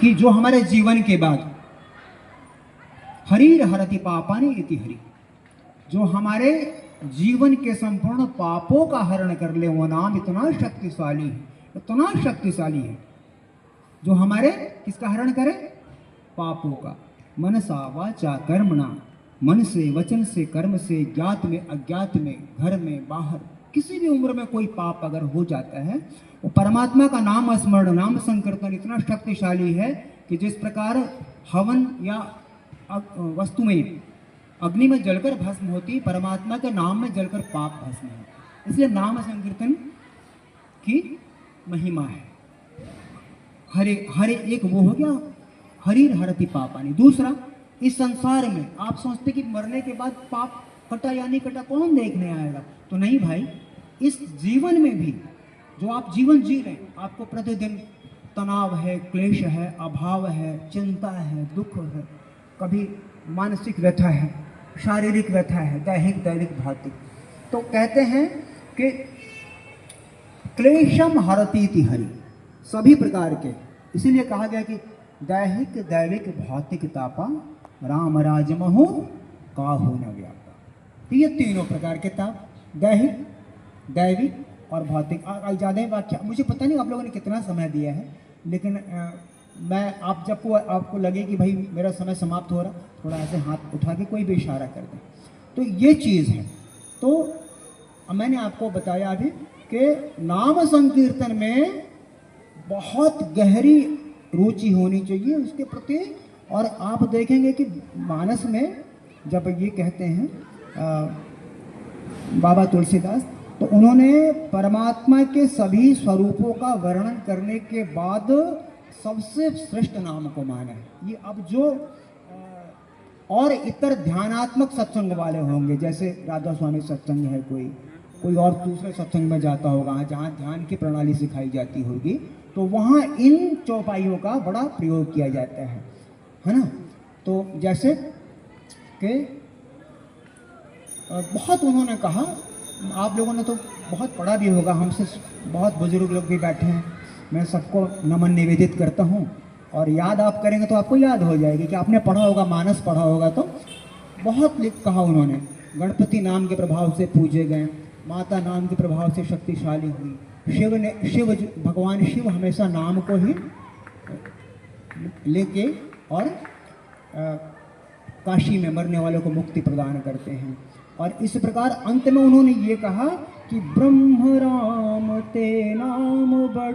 कि जो हमारे जीवन के बाद हरिर हरति पापानि इति हरि, जो हमारे जीवन के संपूर्ण पापों का हरण कर ले, वो नाम इतना शक्तिशाली है, इतना शक्तिशाली है, जो हमारे किसका हरण करे? पापों का। मनसा वाचा कर्मणा, मन से, वचन से, कर्म से, ज्ञात में अज्ञात में, घर में बाहर, किसी भी उम्र में कोई पाप अगर हो जाता है, वो परमात्मा का नाम स्मरण, नाम संकीर्तन इतना शक्तिशाली है कि जिस प्रकार हवन या वस्तु में, अग्नि में जलकर भस्म होती, परमात्मा के नाम में जलकर पाप भस्म होती। इसलिए नाम संकीर्तन की महिमा है। हरे एक वो हो गया हरिर हरति पापानि। दूसरा, इस संसार में आप सोचते कि मरने के बाद पाप कटा या नहीं कटा कौन देखने आएगा, तो नहीं भाई, इस जीवन में भी जो आप जीवन जी रहे हैं, आपको प्रतिदिन तनाव है, क्लेश है, अभाव है, चिंता है, दुख है, कभी मानसिक व्यथा है, शारीरिक व्यथा है, दैहिक दैविक भौतिक, तो कहते हैं कि क्लेशम हरतीति हरि, सभी प्रकार के। इसीलिए कहा गया कि दैहिक दैविक भौतिक तापा राम राजमहु काहू न व्यापा। तो ये तीनों प्रकार के ताप, दैहिक दैविक और भौतिक। ज़्यादा व्याख्या मुझे पता नहीं आप लोगों ने कितना समय दिया है, लेकिन मैं आप जब को आपको लगे कि भाई मेरा समय समाप्त हो रहा, थोड़ा ऐसे हाथ उठा के कोई भी इशारा कर दें, तो ये चीज़ है। तो मैंने आपको बताया अभी कि नाम संकीर्तन में बहुत गहरी रुचि होनी चाहिए उसके प्रति। और आप देखेंगे कि मानस में जब ये कहते हैं बाबा तुलसीदास, तो उन्होंने परमात्मा के सभी स्वरूपों का वर्णन करने के बाद सबसे श्रेष्ठ नाम को माना है। ये अब जो और इतर ध्यानात्मक सत्संग वाले होंगे, जैसे राधा स्वामी सत्संग है, कोई और दूसरे सत्संग में जाता होगा जहाँ ध्यान की प्रणाली सिखाई जाती होगी, तो वहाँ इन चौपाइयों का बड़ा प्रयोग किया जाता है ना। तो जैसे कि बहुत उन्होंने कहा, आप लोगों ने तो बहुत पढ़ा भी होगा, हमसे बहुत बुजुर्ग लोग भी बैठे हैं, मैं सबको नमन निवेदित करता हूँ, और याद आप करेंगे तो आपको याद हो जाएगी कि आपने पढ़ा होगा, मानस पढ़ा होगा। तो बहुत कहा उन्होंने, गणपति नाम के प्रभाव से पूजे गए, माता नाम के प्रभाव से शक्तिशाली हुई, भगवान शिव हमेशा नाम को ही लेके और काशी में मरने वालों को मुक्ति प्रदान करते हैं। और इस प्रकार अंत में उन्होंने ये कहा कि ब्रह्म राम ते नाम बड़